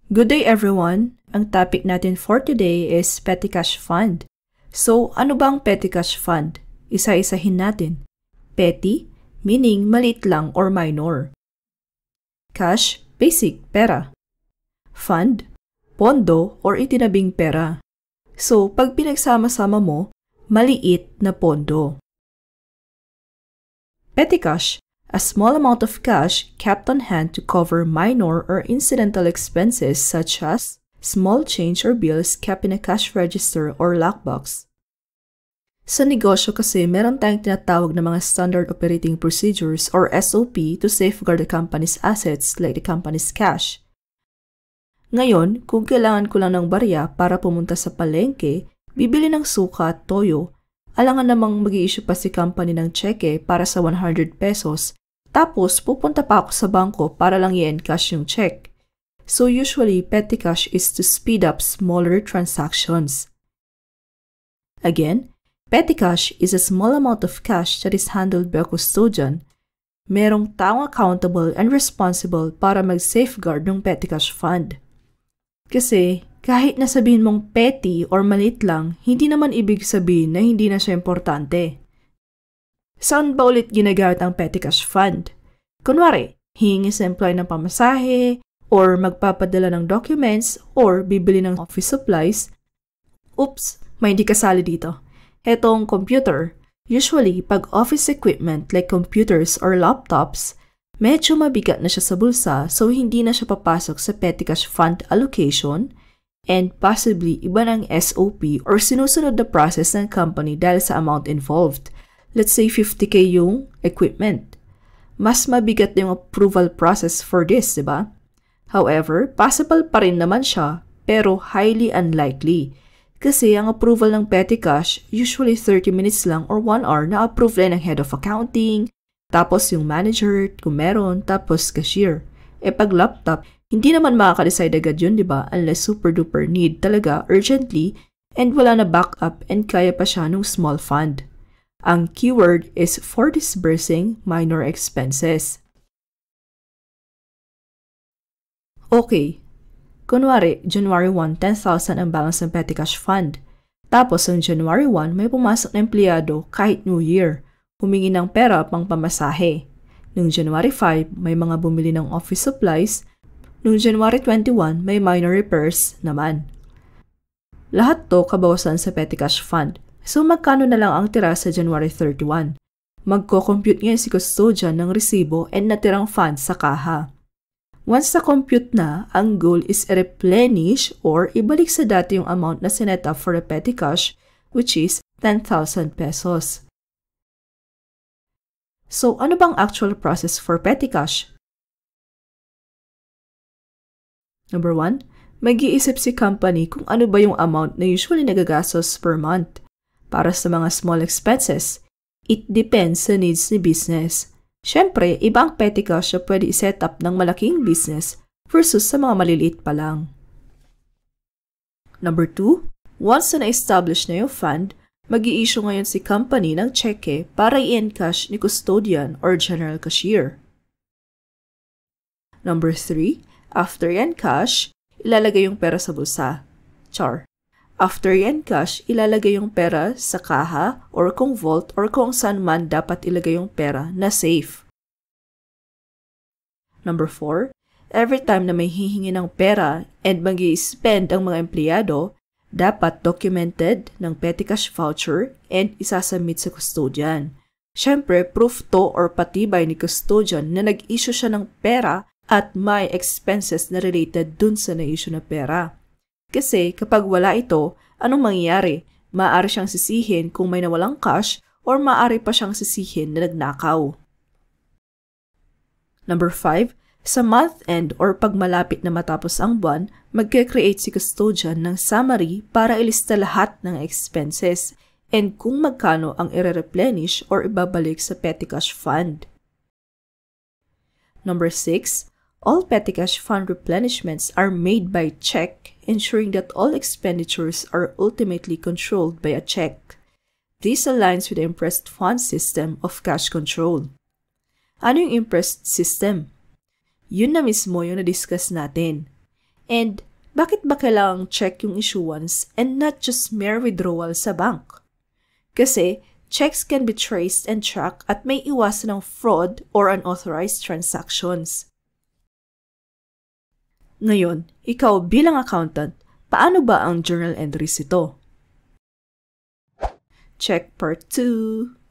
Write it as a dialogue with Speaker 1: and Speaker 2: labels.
Speaker 1: Good day everyone! Ang topic natin for today is Petty Cash Fund. So, ano ba ang Petty Cash Fund? Isa-isahin natin. Petty, meaning maliit lang or minor. Cash, basic, pera. Fund, pondo or itinabing pera. So, pag pinagsama-sama mo, maliit na pondo. Petty cash, a small amount of cash kept on hand to cover minor or incidental expenses such as small change or bills kept in a cash register or lockbox. Sa negosyo kasi, meron tayong tinatawag na mga Standard Operating Procedures or SOP to safeguard the company's assets like the company's cash. Ngayon, kung kailangan ko lang ng barya para pumunta sa palengke, bibili ng suka at toyo, alangan namang mag-i-issue pa si company ng cheque para sa 100 pesos, tapos pupunta pa ako sa bangko para lang i-encash yung check. So usually, petty cash is to speed up smaller transactions. Again, petty cash is a small amount of cash that is handled by a custodian. Merong taong accountable and responsible para mag-safeguard ng petty cash fund. Kasi, kahit na sabihin mong petty or maliit lang, hindi naman ibig sabihin na hindi na siya importante. Saan ba ulit ginagamit ang petty cash fund? Kunwari, hihingi sa employee ng pamasahe, or magpapadala ng documents, or bibili ng office supplies. Oops, may hindi kasali dito. Etong computer. Usually, pag office equipment like computers or laptops, medyo mabigat na siya sa bulsa so hindi na siya papasok sa petty cash fund allocation and possibly iba ng SOP or sinusunod na process ng company dahil sa amount involved. Let's say 50K yung equipment. Mas mabigat na yung approval process for this, diba? However, possible pa rin naman siya pero highly unlikely. Kasi ang approval ng petty cash usually 30 minutes lang or 1 hour na approve lang ng head of accounting, tapos yung manager kung meron, tapos cashier. Pag laptop, hindi naman makaka-decide agad yun, diba? Unless super duper need talaga urgently and wala na backup and kaya pa siya nung small fund. Ang keyword is for disbursing minor expenses. Okay. Kunwari, January 1, 10,000 ang balance ng petty cash fund. Tapos, ang January 1, may pumasok na empleyado kahit New Year. Humingi ng pera pang pamasahe. Noong January 5, may mga bumili ng office supplies. Noong January 21, may minor repairs naman. Lahat to kabawasan sa petty cash fund. So, magkano na lang ang tira sa January 31? Magko-compute ngayon si custodian ng resibo and natirang funds sa kaha. Once na-compute na, ang goal is replenish or ibalik sa dati yung amount na sinet up for the petty cash, which is 10,000 pesos. So, ano bang actual process for petty cash? Number 1, mag-iisip si company kung ano ba yung amount na usually nagagastos per month. Para sa mga small expenses, it depends sa needs ni business. Siyempre, ibang petty cash na pwede i-set up ng malaking business versus sa mga maliliit pa lang. Number 2, once na na-establish na yung fund, mag-i-issue ngayon si company ng cheque para i-encash ni custodian or general cashier. Number 3, after i-encash, ilalagay yung pera sa bulsa. Char. After i-encash, ilalagay yung pera sa kaha or kung vault or kung saan man dapat ilagay yung pera na safe. Number 4, every time na may hihingi ng pera and mag-i-spend ang mga empleyado, dapat documented ng petty cash voucher and isasubmit sa custodian. Siyempre, proof to or patibay ni custodian na nag-issue siya ng pera at may expenses na related dun sa na-issue na pera. Kasi kapag wala ito, anong mangyayari? Maaari siyang sisihin kung may nawalang cash or maaari pa siyang sisihin na nagnakaw. Number 5, sa month end or pag malapit na matapos ang buwan, magke-create si custodian ng summary para ilista lahat ng expenses and kung magkano ang i-replenish or ibabalik sa petty cash fund. Number 6, all petty cash fund replenishments are made by check, ensuring that all expenditures are ultimately controlled by a check. This aligns with the impressed fund system of cash control. Ano yung impressed system? Yun na mismo yung na-discuss natin. And bakit ba kailangang check yung issuance and not just mere withdrawal sa bank? Kasi checks can be traced and tracked at may iwasan ng fraud or unauthorized transactions. Ngayon, ikaw bilang accountant, paano ba ang journal entries ito? Check part 2.